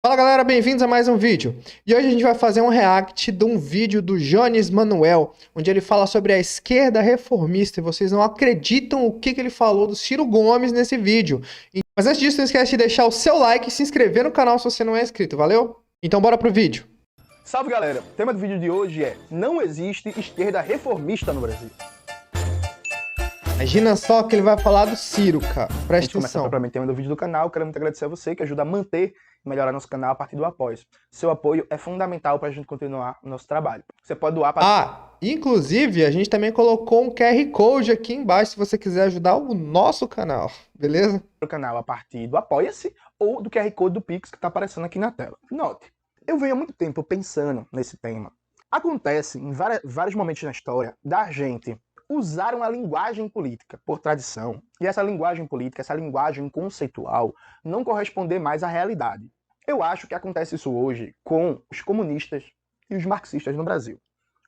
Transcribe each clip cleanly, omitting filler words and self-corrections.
Fala galera, bem-vindos a mais um vídeo. E hoje a gente vai fazer um react de um vídeo do Jones Manuel, onde ele fala sobre a esquerda reformista e vocês não acreditam o que ele falou do Ciro Gomes nesse vídeo. Mas antes disso, não esquece de deixar o seu like e se inscrever no canal se você não é inscrito, valeu? Então bora pro vídeo. Salve galera, o tema do vídeo de hoje é: não existe esquerda reformista no Brasil. Imagina só que ele vai falar do Ciro, cara. Antes Presta de começar atenção. propriamente o tema do vídeo do canal, quero muito agradecer a você que ajuda a manter e melhorar nosso canal a partir do apoio. Seu apoio é fundamental para a gente continuar o nosso trabalho. Você pode doar para... Inclusive, a gente também colocou um QR Code aqui embaixo se você quiser ajudar o nosso canal, beleza? o canal a partir do Apoia-se ou do QR Code do Pix que está aparecendo aqui na tela. Note, eu venho há muito tempo pensando nesse tema. Acontece em vários momentos na história da gente usar uma linguagem política por tradição, e essa linguagem política, essa linguagem conceitual, não corresponder mais à realidade. Eu acho que acontece isso hoje com os comunistas e os marxistas no Brasil.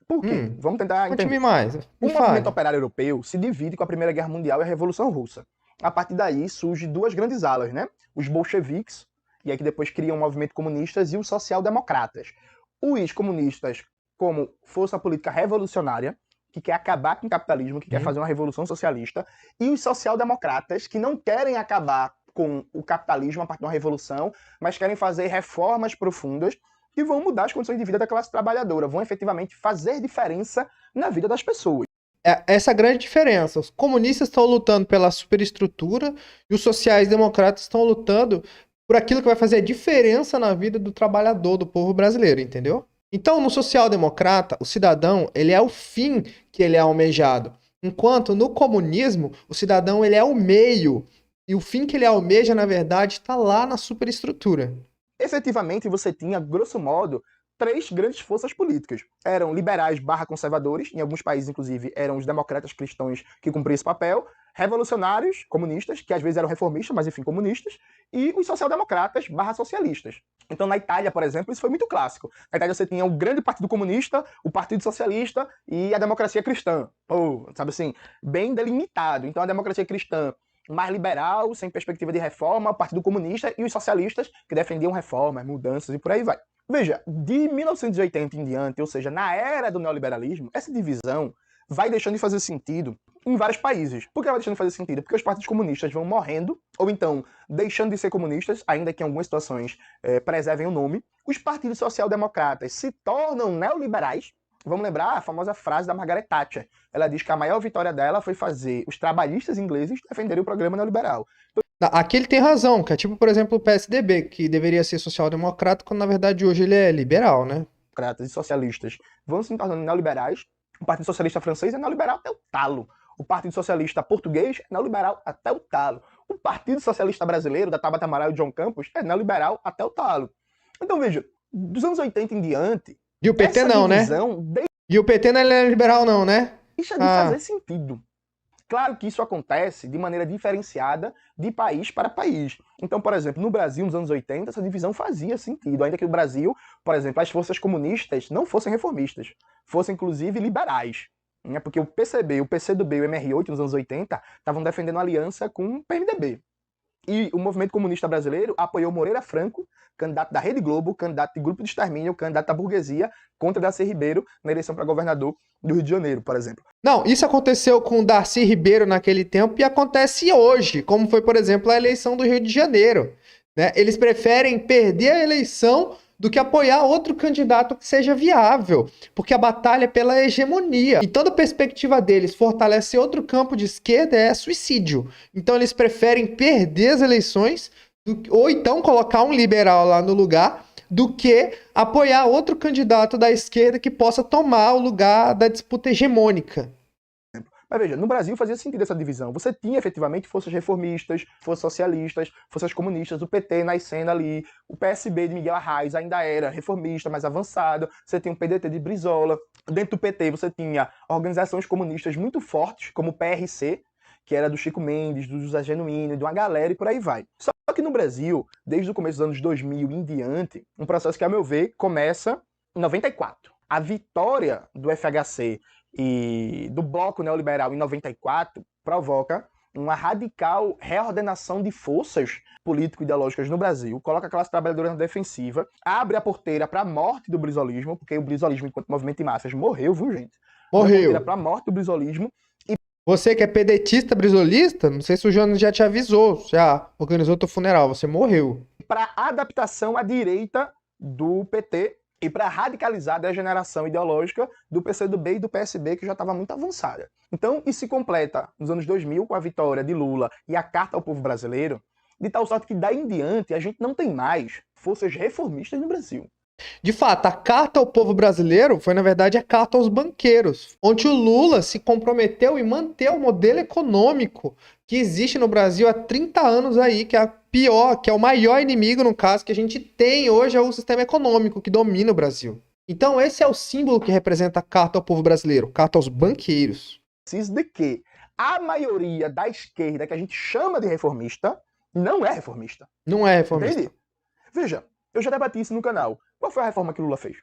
Por quê? Vamos tentar entender. Conte-me mais. O movimento operário europeu se divide com a Primeira Guerra Mundial e a Revolução Russa. A partir daí surgem duas grandes alas, né? Os bolcheviques, e aí que depois criam o movimento comunistas, e os social-democratas. Os comunistas como força política revolucionária, que quer acabar com o capitalismo, que quer fazer uma revolução socialista, e os social-democratas, que não querem acabar com o capitalismo a partir de uma revolução, mas querem fazer reformas profundas que vão mudar as condições de vida da classe trabalhadora, vão efetivamente fazer diferença na vida das pessoas. Essa é a grande diferença. Os comunistas estão lutando pela superestrutura e os sociais-democratas estão lutando por aquilo que vai fazer a diferença na vida do trabalhador, do povo brasileiro, entendeu? Então, no social-democrata, o cidadão, ele é o fim que ele é almejado. Enquanto no comunismo, o cidadão, ele é o meio. E o fim que ele almeja, na verdade, está lá na superestrutura. Efetivamente, você tinha, grosso modo, três grandes forças políticas. Eram liberais barra conservadores, em alguns países, inclusive, eram os democratas cristãos que cumpriam esse papel, revolucionários, comunistas, que às vezes eram reformistas, mas enfim, comunistas, e os social-democratas barra socialistas. Então, na Itália, por exemplo, isso foi muito clássico. Na Itália você tinha o grande Partido Comunista, o Partido Socialista e a democracia cristã. Sabe assim, bem delimitado. Então, a democracia cristã mais liberal, sem perspectiva de reforma, o Partido Comunista e os socialistas, que defendiam reformas, mudanças e por aí vai. Veja, de 1980 em diante, ou seja, na era do neoliberalismo, essa divisão vai deixando de fazer sentido em vários países. Por que ela vai deixando de fazer sentido? Porque os partidos comunistas vão morrendo, ou então deixando de ser comunistas, ainda que em algumas situações preservem o nome. Os partidos social-democratas se tornam neoliberais. Vamos lembrar a famosa frase da Margaret Thatcher. Ela diz que a maior vitória dela foi fazer os trabalhistas ingleses defenderem o programa neoliberal. Aqui ele tem razão, que é tipo, por exemplo, o PSDB, que deveria ser social-democrata, quando na verdade hoje ele é liberal, né? Democratas e socialistas vão se tornando neoliberais. O Partido Socialista francês é neoliberal até o talo. O Partido Socialista português é neoliberal até o talo. O Partido Socialista brasileiro, da Tabata Amaral e John Campos, é neoliberal até o talo. Então veja, dos anos 80 em diante... E o PT não, né? E o PT não é liberal não, né? Deixa de fazer sentido. Claro que isso acontece de maneira diferenciada de país para país. Então, por exemplo, no Brasil, nos anos 80, essa divisão fazia sentido, ainda que no Brasil, por exemplo, as forças comunistas não fossem reformistas, fossem inclusive liberais. Né? Porque o PCB, o PCdoB e o MR8 nos anos 80 estavam defendendo aliança com o PMDB. E o movimento comunista brasileiro apoiou Moreira Franco, candidato da Rede Globo, candidato de Grupo de Extermínio, candidato da burguesia, contra Darcy Ribeiro na eleição para governador do Rio de Janeiro, por exemplo. Não, isso aconteceu com o Darcy Ribeiro naquele tempo e acontece hoje, como foi, por exemplo, a eleição do Rio de Janeiro. Né? Eles preferem perder a eleição do que apoiar outro candidato que seja viável, porque a batalha é pela hegemonia. E toda a perspectiva deles fortalecer outro campo de esquerda é suicídio. Então eles preferem perder as eleições, ou então colocar um liberal lá no lugar, do que apoiar outro candidato da esquerda que possa tomar o lugar da disputa hegemônica. Mas veja, no Brasil fazia sentido essa divisão. Você tinha efetivamente forças reformistas, forças socialistas, forças comunistas, o PT nascendo ali, o PSB de Miguel Arraes ainda era reformista, mais avançado, você tinha o PDT de Brizola. Dentro do PT você tinha organizações comunistas muito fortes, como o PRC, que era do Chico Mendes, do José Genuíno, de uma galera e por aí vai. Só que no Brasil, desde o começo dos anos 2000 em diante, um processo que, a meu ver, começa em 94. A vitória do FHC e do bloco neoliberal em 94 provoca uma radical reordenação de forças político-ideológicas no Brasil, coloca a classe trabalhadora na defensiva, abre a porteira para a morte do brisolismo, porque o brisolismo, enquanto movimento de massas, morreu, viu, gente? Abre a porteira Morreu. para a morte do brisolismo. Você que é pedetista, brisolista, não sei se o Jonas já te avisou, já organizou teu funeral, você morreu. Para adaptação à direita do PT e para radicalizar a degeneração ideológica do PCdoB e do PSB, que já estava muito avançada. Então, isso se completa nos anos 2000 com a vitória de Lula e a Carta ao Povo Brasileiro, de tal sorte que daí em diante a gente não tem mais forças reformistas no Brasil. De fato, a carta ao povo brasileiro foi, na verdade, a carta aos banqueiros, onde o Lula se comprometeu em manter o modelo econômico que existe no Brasil há 30 anos aí, que é a pior, que é o maior inimigo, no caso, que a gente tem hoje, é o sistema econômico que domina o Brasil. Então, esse é o símbolo que representa a carta ao povo brasileiro, carta aos banqueiros. Preciso de que a maioria da esquerda, que a gente chama de reformista, não é reformista. Não é reformista. Entende? Veja, eu já debati isso no canal. Qual foi a reforma que o Lula fez?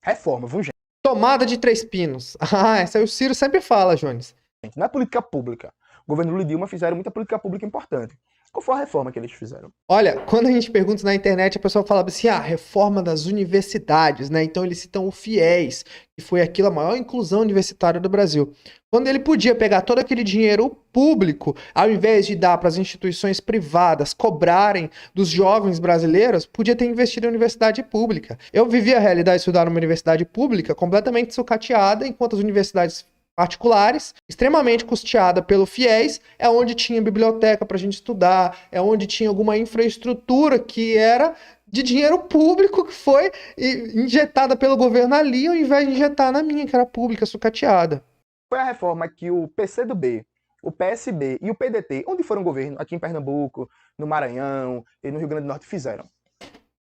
Reforma, viu, gente? Tomada de 3 pinos. Ah, essa aí o Ciro sempre fala, Jones. Não é política pública. O governo Lula e Dilma fizeram muita política pública importante. Qual foi a reforma que eles fizeram? Olha, quando a gente pergunta na internet, a pessoa fala assim, reforma das universidades, né? Então eles citam o FIES, que foi aquilo, a maior inclusão universitária do Brasil. Quando ele podia pegar todo aquele dinheiro público, ao invés de dar para as instituições privadas cobrarem dos jovens brasileiros, podia ter investido em universidade pública. Eu vivi a realidade de estudar numa universidade pública completamente sucateada, enquanto as universidades particulares, extremamente custeada pelo FIES, é onde tinha biblioteca para a gente estudar, é onde tinha alguma infraestrutura que era de dinheiro público que foi injetada pelo governo ali, ao invés de injetar na minha, que era pública, sucateada. Foi a reforma que o PCdoB, o PSB e o PDT, onde foram governo, aqui em Pernambuco, no Maranhão e no Rio Grande do Norte, fizeram.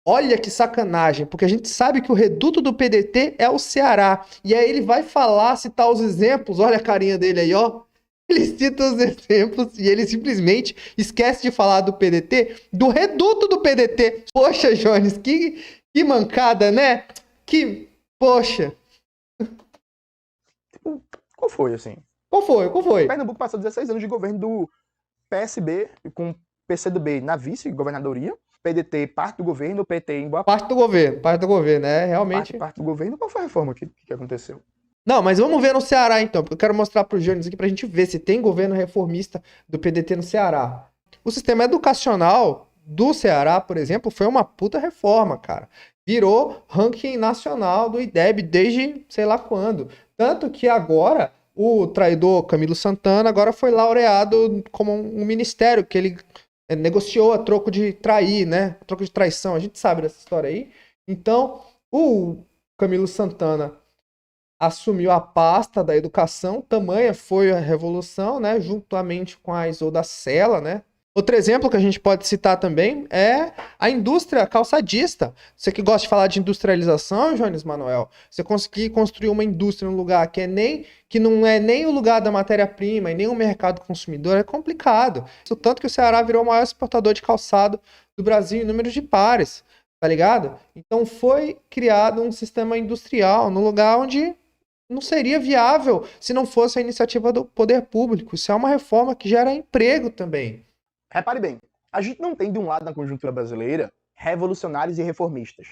Olha que sacanagem, porque a gente sabe que o reduto do PDT é o Ceará. E aí ele vai falar, citar os exemplos, olha a carinha dele aí, ó. Ele cita os exemplos e ele simplesmente esquece de falar do PDT, do reduto do PDT. Poxa, Jones, que mancada, né? Poxa. Qual foi, assim? Qual foi? Pernambuco passou 16 anos de governo do PSB, com PCdoB na vice-governadoria, PDT parte do governo, o PT em boa parte do governo, né? Realmente. Parte do governo. Qual foi a reforma que aconteceu? Não, mas vamos ver no Ceará então, porque eu quero mostrar para o Jones aqui pra gente ver se tem governo reformista do PDT no Ceará. O sistema educacional do Ceará, por exemplo, foi uma puta reforma, cara. Virou ranking nacional do IDEB desde sei lá quando. Tanto que agora o traidor Camilo Santana agora foi laureado como um ministério que ele negociou a troco de trair, né? A troco de traição. A gente sabe dessa história aí. Então, o Camilo Santana assumiu a pasta da educação, tamanha foi a revolução, né? Juntamente com a Isolda Sela, né? Outro exemplo que a gente pode citar também é a indústria calçadista. Você que gosta de falar de industrialização, Jones Manuel, você conseguir construir uma indústria num lugar que não é nem o lugar da matéria-prima e nem o mercado consumidor, é complicado. Isso tanto que o Ceará virou o maior exportador de calçado do Brasil em números de pares, tá ligado? Então foi criado um sistema industrial no lugar onde não seria viável se não fosse a iniciativa do poder público. Isso é uma reforma que gera emprego também. Repare bem, a gente não tem de um lado na conjuntura brasileira revolucionários e reformistas.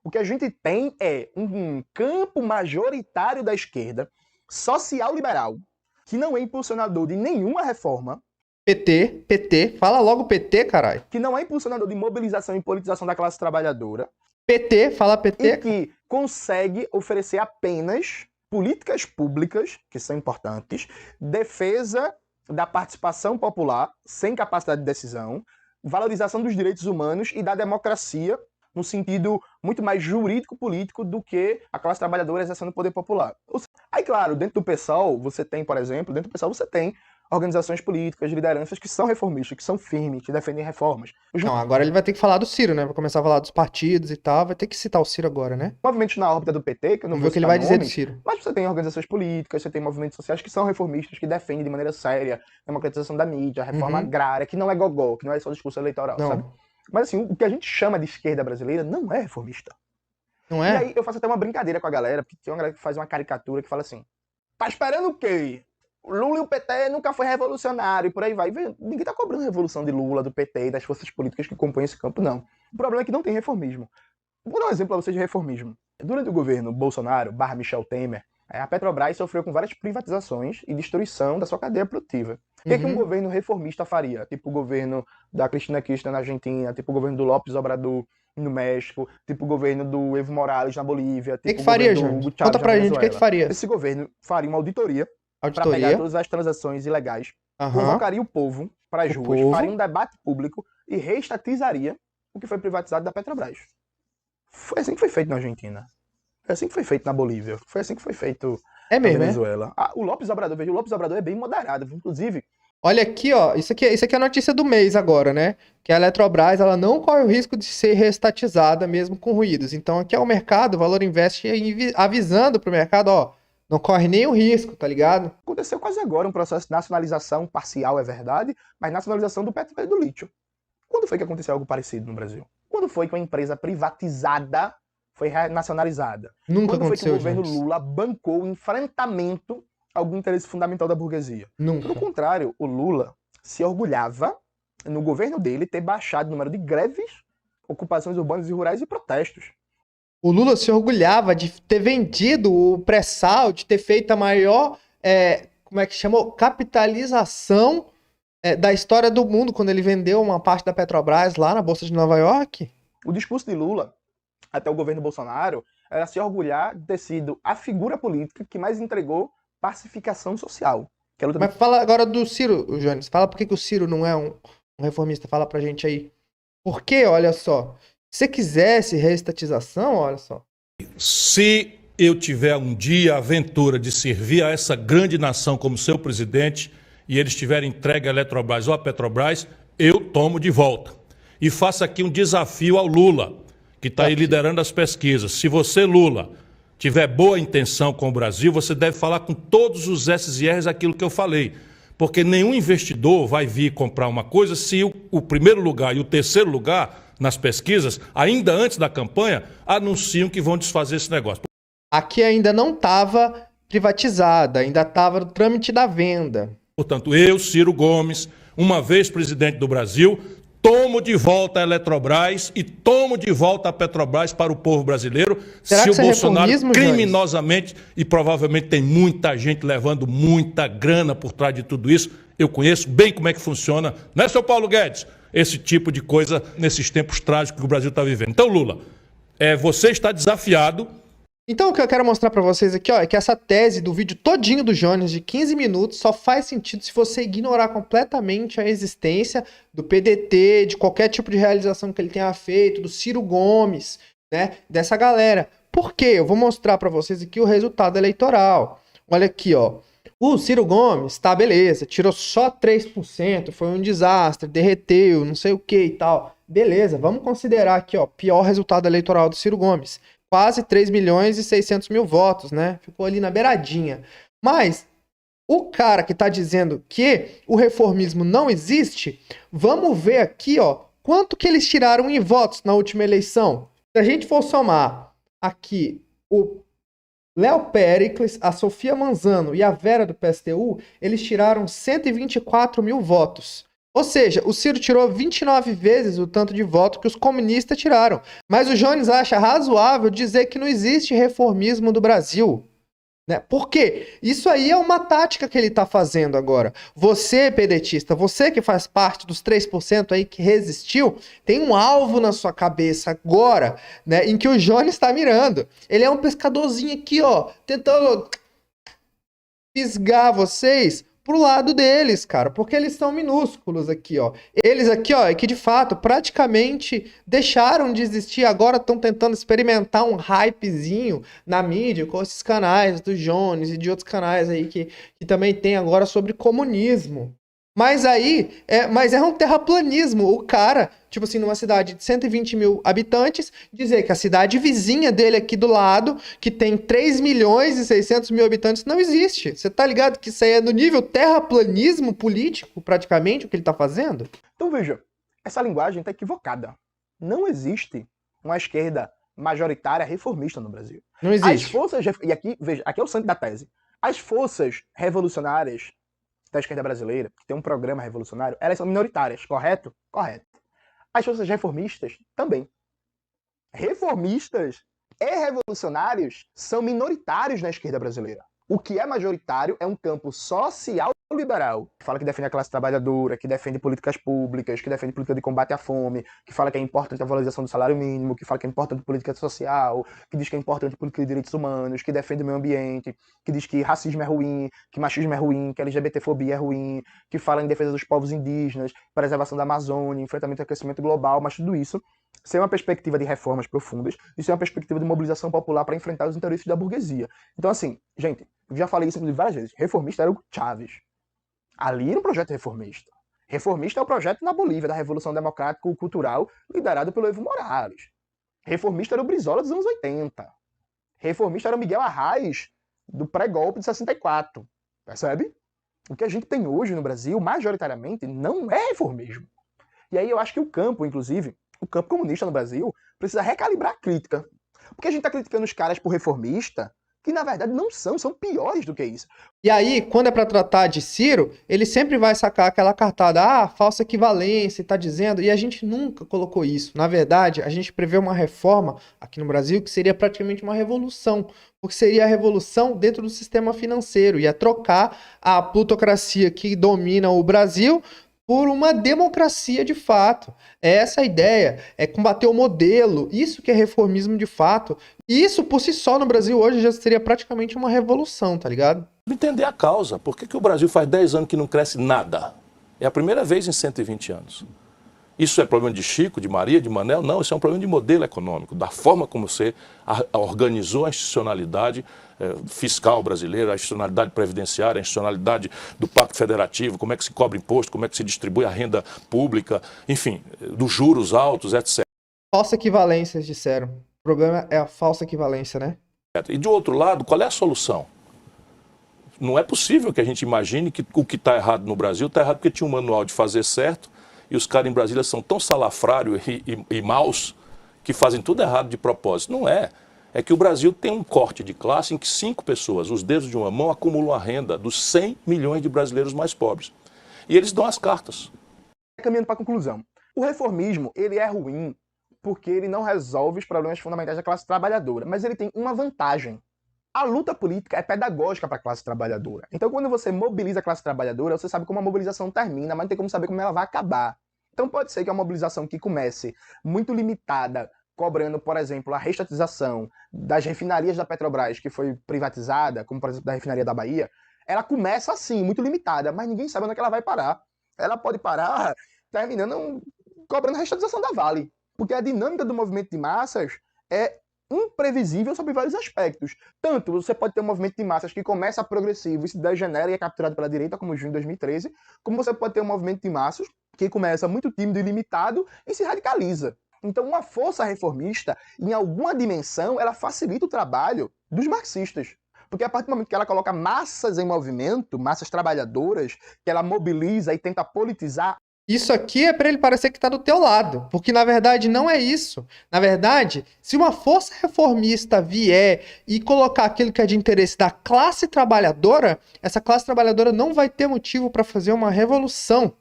O que a gente tem é um campo majoritário da esquerda, social-liberal, que não é impulsionador de nenhuma reforma. PT, fala logo PT, caralho. Que não é impulsionador de mobilização e politização da classe trabalhadora. PT, fala PT. E que consegue oferecer apenas políticas públicas, que são importantes, defesa da participação popular, sem capacidade de decisão, valorização dos direitos humanos e da democracia, no sentido muito mais jurídico-político do que a classe trabalhadora exercendo o poder popular. Aí, claro, dentro do PSOL, você tem, por exemplo, organizações políticas, lideranças que são reformistas, que são firmes, que defendem reformas. Não, agora ele vai ter que falar do Ciro, né? Vai começar a falar dos partidos e tal, vai ter que citar o Ciro agora, né? Movimentos na órbita do PT, que eu não vou ver o que ele vai dizer do Ciro. Mas você tem organizações políticas, você tem movimentos sociais que são reformistas, que defendem de maneira séria a democratização da mídia, a reforma agrária, que não é gogó, que não é só discurso eleitoral, não. Sabe? Mas assim, o que a gente chama de esquerda brasileira não é reformista. Não é? E aí eu faço até uma brincadeira com a galera, porque tem uma galera que faz uma caricatura que fala assim, tá esperando o quê? Lula e o PT nunca foi revolucionário, e por aí vai. Ninguém tá cobrando revolução de Lula, do PT e das forças políticas que compõem esse campo, não. O problema é que não tem reformismo. Vou dar um exemplo para vocês de reformismo. Durante o governo Bolsonaro, Michel Temer, a Petrobras sofreu com várias privatizações e destruição da sua cadeia produtiva. O que, que um governo reformista faria? Tipo o governo da Cristina Kirchner na Argentina, tipo o governo do López Obrador no México, tipo o governo do Evo Morales na Bolívia, tipo que faria, o governo do Jones? Hugo Chávez Conta pra na gente o que Venezuela. faria. Esse governo faria uma auditoria para pegar Auditoria. todas as transações ilegais, Aham. convocaria o povo para as O ruas, povo. faria um debate público e reestatizaria o que foi privatizado da Petrobras. Foi assim que foi feito na Argentina. Foi assim que foi feito na Bolívia. Foi assim que foi feito É na mesmo, é? Venezuela. O López Obrador, veja, o López Obrador é bem moderado. Inclusive, Olha aqui, ó, isso aqui é a notícia do mês agora, né? Que a Eletrobras, ela não corre o risco de ser reestatizada mesmo com ruídos. Então aqui é o mercado, o Valor Invest avisando pro mercado, ó, não corre nenhum risco, tá ligado? aconteceu quase agora um processo de nacionalização parcial, é verdade, mas nacionalização do petróleo e do lítio. Quando foi que aconteceu algo parecido no Brasil? Quando foi que uma empresa privatizada foi nacionalizada? Nunca Quando foi que o aconteceu, governo Jones. Lula bancou o enfrentamento a algum interesse fundamental da burguesia? Nunca. Pelo contrário, o Lula se orgulhava, no governo dele, ter baixado o número de greves, ocupações urbanas e rurais e protestos. O Lula se orgulhava de ter vendido o pré-sal, de ter feito a maior, como é que chamou? Capitalização da história do mundo, quando ele vendeu uma parte da Petrobras lá na Bolsa de Nova York. O discurso de Lula, até o governo Bolsonaro, era se orgulhar de ter sido a figura política que mais entregou pacificação social. Que é a luta Mas fala agora do Ciro, Jones. Fala por que o Ciro não é um reformista. Fala pra gente aí. Porque, olha só, se você quisesse reestatização, olha só. Se eu tiver um dia a aventura de servir a essa grande nação como seu presidente e eles tiverem entregue a Eletrobras ou a Petrobras, eu tomo de volta. E faço aqui um desafio ao Lula, que está aí liderando as pesquisas. Se você, Lula, tiver boa intenção com o Brasil, você deve falar com todos os S's e R's aquilo que eu falei. Porque nenhum investidor vai vir comprar uma coisa se o primeiro lugar e o terceiro lugar nas pesquisas, ainda antes da campanha, anunciam que vão desfazer esse negócio. Aqui ainda não estava privatizada, ainda estava no trâmite da venda. Portanto, eu, Ciro Gomes, uma vez presidente do Brasil, tomo de volta a Eletrobras e tomo de volta a Petrobras para o povo brasileiro. Será se que o isso é Bolsonaro reformismo, criminosamente, e provavelmente tem muita gente levando muita grana por trás de tudo isso, eu conheço bem como é que funciona, não é, seu Paulo Guedes? Esse tipo de coisa nesses tempos trágicos que o Brasil está vivendo. Então, Lula, você está desafiado. Então o que eu quero mostrar pra vocês aqui, ó, é que essa tese do vídeo todinho do Jones de 15 minutos só faz sentido se você ignorar completamente a existência do PDT, de qualquer tipo de realização que ele tenha feito, do Ciro Gomes, né, dessa galera. Por quê? Eu vou mostrar pra vocês aqui o resultado eleitoral. Olha aqui, ó. O Ciro Gomes, tá, beleza, tirou só 3%, foi um desastre, derreteu, não sei o que e tal. Beleza, vamos considerar aqui, ó, pior resultado eleitoral do Ciro Gomes. Quase 3 milhões e 600 mil votos, né? Ficou ali na beiradinha. Mas o cara que tá dizendo que o reformismo não existe, vamos ver aqui, ó, quanto que eles tiraram em votos na última eleição. Se a gente for somar aqui o Léo Péricles, a Sofia Manzano e a Vera do PSTU, eles tiraram 124 mil votos. Ou seja, o Ciro tirou 29 vezes o tanto de voto que os comunistas tiraram. Mas o Jones acha razoável dizer que não existe reformismo do Brasil. Né? Por quê? Isso aí é uma tática que ele está fazendo agora. Você, pedetista, você que faz parte dos 3% aí que resistiu, tem um alvo na sua cabeça agora, né, em que o Jones está mirando. Ele é um pescadorzinho aqui, ó, tentando fisgar vocês pro lado deles, cara, porque eles são minúsculos aqui, ó. Eles aqui, ó, é que de fato praticamente deixaram de existir, agora estão tentando experimentar um hypezinho na mídia com esses canais do Jones e de outros canais aí que também tem agora sobre comunismo. Mas aí, mas é um terraplanismo. O cara, tipo assim, numa cidade de 120 mil habitantes, dizer que a cidade vizinha dele aqui do lado, que tem 3 milhões e 600 mil habitantes, não existe. Você tá ligado que isso aí é no nível terraplanismo político, praticamente, o que ele tá fazendo? Então veja, essa linguagem está equivocada. Não existe uma esquerda majoritária reformista no Brasil. Não existe. As forças... E aqui, veja, aqui é o centro da tese. As forças revolucionárias da esquerda brasileira, que tem um programa revolucionário, elas são minoritárias, correto? Correto. As forças reformistas também. Reformistas e revolucionários são minoritários na esquerda brasileira. O que é majoritário é um campo social-liberal, que fala que defende a classe trabalhadora, que defende políticas públicas, que defende política de combate à fome, que fala que é importante a valorização do salário mínimo, que fala que é importante política social, que diz que é importante política de direitos humanos, que defende o meio ambiente, que diz que racismo é ruim, que machismo é ruim, que LGBTfobia é ruim, que fala em defesa dos povos indígenas, preservação da Amazônia, enfrentamento ao aquecimento global, mas tudo isso sem uma perspectiva de reformas profundas e sem uma perspectiva de mobilização popular para enfrentar os interesses da burguesia. Então, assim, gente, eu já falei isso várias vezes, reformista era o Chávez. Ali era um projeto reformista. Reformista é o projeto na Bolívia, da Revolução Democrático-Cultural, liderado pelo Evo Morales. Reformista era o Brizola dos anos 80. Reformista era o Miguel Arraes, do pré-golpe de 64. Percebe? O que a gente tem hoje no Brasil, majoritariamente, não é reformismo. E aí eu acho que o campo, inclusive, o campo comunista no Brasil, precisa recalibrar a crítica. Porque a gente está criticando os caras por reformista, que na verdade não são piores do que isso. E aí, quando é para tratar de Ciro, ele sempre vai sacar aquela cartada, falsa equivalência, tá dizendo, e a gente nunca colocou isso. Na verdade, a gente prevê uma reforma aqui no Brasil que seria praticamente uma revolução, porque seria a revolução dentro do sistema financeiro, ia trocar a plutocracia que domina o Brasil por uma democracia de fato. É essa a ideia, é combater o modelo, isso que é reformismo de fato. E isso por si só no Brasil hoje já seria praticamente uma revolução, tá ligado? Entender a causa. Por que o Brasil faz 10 anos que não cresce nada? É a primeira vez em 120 anos. Isso é problema de Chico, de Maria, de Manel? Não, isso é um problema de modelo econômico, da forma como você organizou a institucionalidade fiscal brasileira, a institucionalidade previdenciária, a institucionalidade do Pacto Federativo, como é que se cobra imposto, como é que se distribui a renda pública, enfim, dos juros altos, etc. Falsa equivalência, disseram. O problema é a falsa equivalência, né? E do outro lado, qual é a solução? Não é possível que a gente imagine que o que está errado no Brasil está errado porque tinha um manual de fazer certo e os caras em Brasília são tão salafrários e maus que fazem tudo errado de propósito. Não é. É que o Brasil tem um corte de classe em que 5 pessoas, os dedos de uma mão, acumulam a renda dos 100 milhões de brasileiros mais pobres. E eles dão as cartas. Caminhando para a conclusão. O reformismo, ele é ruim porque ele não resolve os problemas fundamentais da classe trabalhadora, mas ele tem uma vantagem. A luta política é pedagógica para a classe trabalhadora. Então, quando você mobiliza a classe trabalhadora, você sabe como a mobilização termina, mas não tem como saber como ela vai acabar. Então, pode ser que uma mobilização que comece muito limitada, cobrando, por exemplo, a reestatização das refinarias da Petrobras, que foi privatizada, como, por exemplo, da refinaria da Bahia, ela começa assim, muito limitada, mas ninguém sabe onde é que ela vai parar. Ela pode parar terminando cobrando a reestatização da Vale, porque a dinâmica do movimento de massas é imprevisível sobre vários aspectos. Tanto você pode ter um movimento de massas que começa progressivo e se degenera e é capturado pela direita, como o junho de 2013, como você pode ter um movimento de massas que começa muito tímido e limitado e se radicaliza. Então, uma força reformista, em alguma dimensão, ela facilita o trabalho dos marxistas. Porque a partir do momento que ela coloca massas em movimento, massas trabalhadoras, que ela mobiliza e tenta politizar. Isso aqui é para ele parecer que está do teu lado, porque na verdade não é isso. Na verdade, se uma força reformista vier e colocar aquilo que é de interesse da classe trabalhadora, essa classe trabalhadora não vai ter motivo para fazer uma revolução.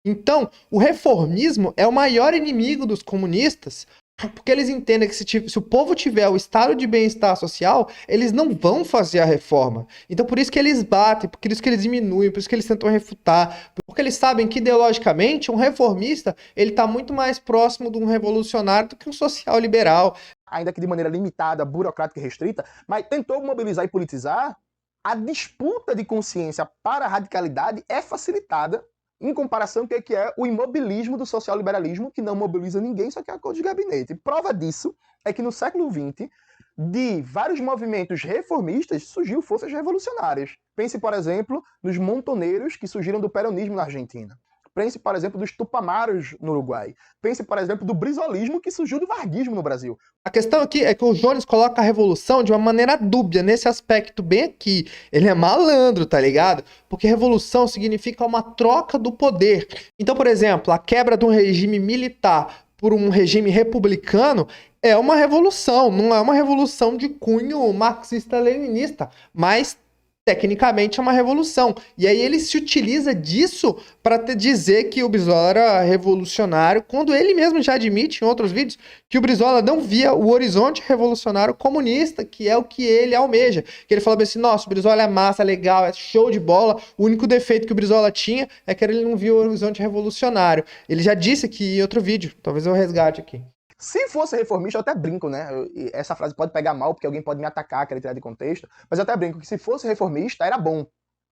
Então, o reformismo é o maior inimigo dos comunistas, porque eles entendem que se o povo tiver o estado de bem-estar social, eles não vão fazer a reforma. Então, por isso que eles batem, por isso que eles diminuem, por isso que eles tentam refutar, porque eles sabem que, ideologicamente, um reformista, ele está muito mais próximo de um revolucionário do que um social-liberal. Ainda que de maneira limitada, burocrática e restrita, mas tentou mobilizar e politizar, a disputa de consciência para a radicalidade é facilitada em comparação com o que é o imobilismo do social-liberalismo, que não mobiliza ninguém, só que é acordo de gabinete. Prova disso é que no século XX, de vários movimentos reformistas, surgiu forças revolucionárias. Pense, por exemplo, nos montoneiros que surgiram do peronismo na Argentina. Pense, por exemplo, dos tupamaros no Uruguai. Pense, por exemplo, do brizolismo que surgiu do varguismo no Brasil. A questão aqui é que o Jones coloca a revolução de uma maneira dúbia, nesse aspecto bem aqui. Ele é malandro, tá ligado? Porque revolução significa uma troca do poder. Então, por exemplo, a quebra de um regime militar por um regime republicano é uma revolução, não é uma revolução de cunho marxista-leninista, mas tecnicamente é uma revolução. E aí ele se utiliza disso para dizer que o Brizola era revolucionário, quando ele mesmo já admite em outros vídeos que o Brizola não via o horizonte revolucionário comunista, que é o que ele almeja. Que ele falava assim, nossa, o Brizola é massa, legal, é show de bola, o único defeito que o Brizola tinha é que ele não via o horizonte revolucionário. Ele já disse aqui em outro vídeo, talvez eu resgate aqui. Se fosse reformista, eu até brinco, né? Essa frase pode pegar mal, porque alguém pode me atacar, querer tirar de contexto, mas eu até brinco que se fosse reformista, era bom.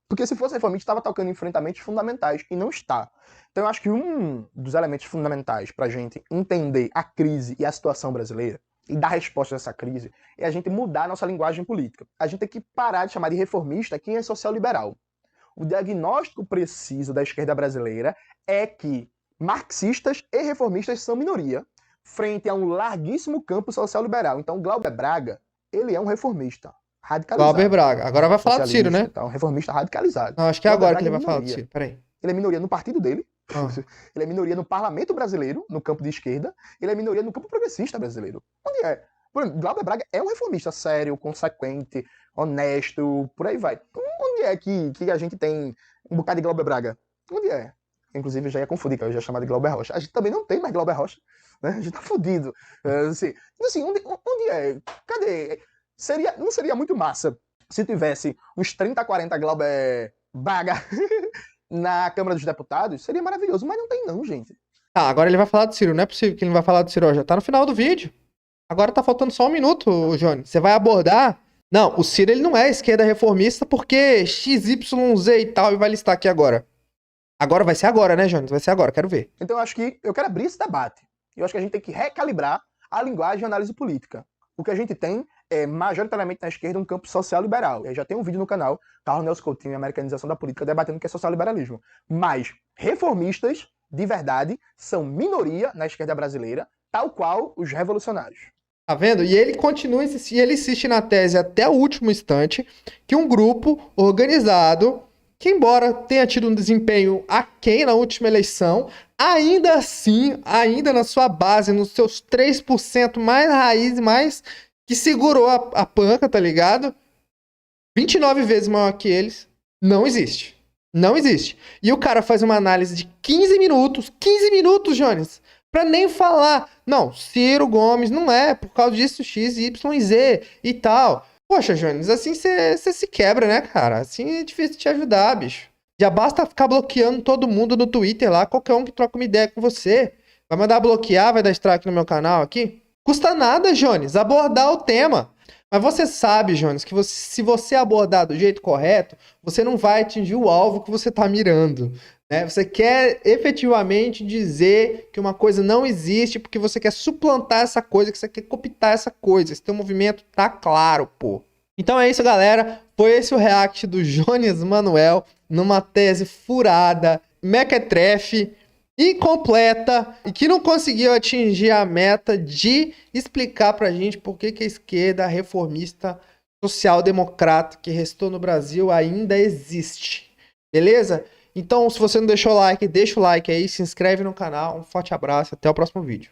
Porque se fosse reformista, estava tocando enfrentamentos fundamentais, e não está. Então eu acho que um dos elementos fundamentais para a gente entender a crise e a situação brasileira, e dar resposta a essa crise, é a gente mudar a nossa linguagem política. A gente tem que parar de chamar de reformista quem é social-liberal. O diagnóstico preciso da esquerda brasileira é que marxistas e reformistas são minoria, frente a um larguíssimo campo social-liberal. Então, Glauber Braga, ele é um reformista radicalizado. Glauber Braga. Agora vai falar do Ciro, né? Então, um reformista radicalizado. Não, acho que é agora que ele vai falar do Ciro. Peraí. Ele é minoria no partido dele. Ah. Ele é minoria no parlamento brasileiro, no campo de esquerda. Ele é minoria no campo progressista brasileiro. Onde é? Por exemplo, Glauber Braga é um reformista sério, consequente, honesto, por aí vai. Onde é que a gente tem um bocado de Glauber Braga? Onde é? Inclusive, eu já ia confundir, que eu já ia chamar de Glauber Rocha. A gente também não tem mais Glauber Rocha. Né? A gente tá fudido. Assim, onde é? Cadê? Não seria muito massa se tivesse uns 30, 40 Glauber Braga na Câmara dos Deputados? Seria maravilhoso, mas não tem não, gente. Ah, agora ele vai falar do Ciro. Não é possível que ele não vai falar do Ciro. Já tá no final do vídeo. Agora tá faltando só um minuto, Johnny. Você vai abordar... Não, o Ciro ele não é esquerda reformista porque XYZ e tal, e vai listar aqui agora. Agora vai ser agora, né, Johnny? Vai ser agora, quero ver. Então eu acho que eu quero abrir esse debate. Eu acho que a gente tem que recalibrar a linguagem e a análise política. O que a gente tem é, majoritariamente na esquerda, um campo social-liberal. Eu já tem um vídeo no canal, Carlos Nelson Coutinho e a Americanização da Política, debatendo o que é social-liberalismo. Mas reformistas, de verdade, são minoria na esquerda brasileira, tal qual os revolucionários. Tá vendo? E ele continua e ele insiste na tese até o último instante que um grupo organizado, que embora tenha tido um desempenho aquém na última eleição, ainda assim, ainda na sua base, nos seus 3% mais raiz, mais que segurou a panca, tá ligado? 29 vezes maior que eles, não existe. Não existe. E o cara faz uma análise de 15 minutos, Jones, pra nem falar, não, Ciro Gomes não é, por causa disso, X, Y e Z e tal. Poxa, Jones, assim você se quebra, né, cara? Assim é difícil te ajudar, bicho. Já basta ficar bloqueando todo mundo no Twitter lá, qualquer um que troca uma ideia com você. Vai mandar bloquear, vai dar strike no meu canal aqui? Custa nada, Jones, abordar o tema. Mas você sabe, Jones, que se você abordar do jeito correto, você não vai atingir o alvo que você tá mirando. Né? Você quer efetivamente dizer que uma coisa não existe porque você quer suplantar essa coisa, que você quer cooptar essa coisa. Esse teu movimento tá claro, pô. Então é isso, galera. Foi esse o react do Jones Manuel numa tese furada, mequetrefe, incompleta e que não conseguiu atingir a meta de explicar pra gente por que a esquerda reformista social-democrata que restou no Brasil ainda existe. Beleza? Então, se você não deixou o like, deixa o like aí, se inscreve no canal. Um forte abraço, até o próximo vídeo.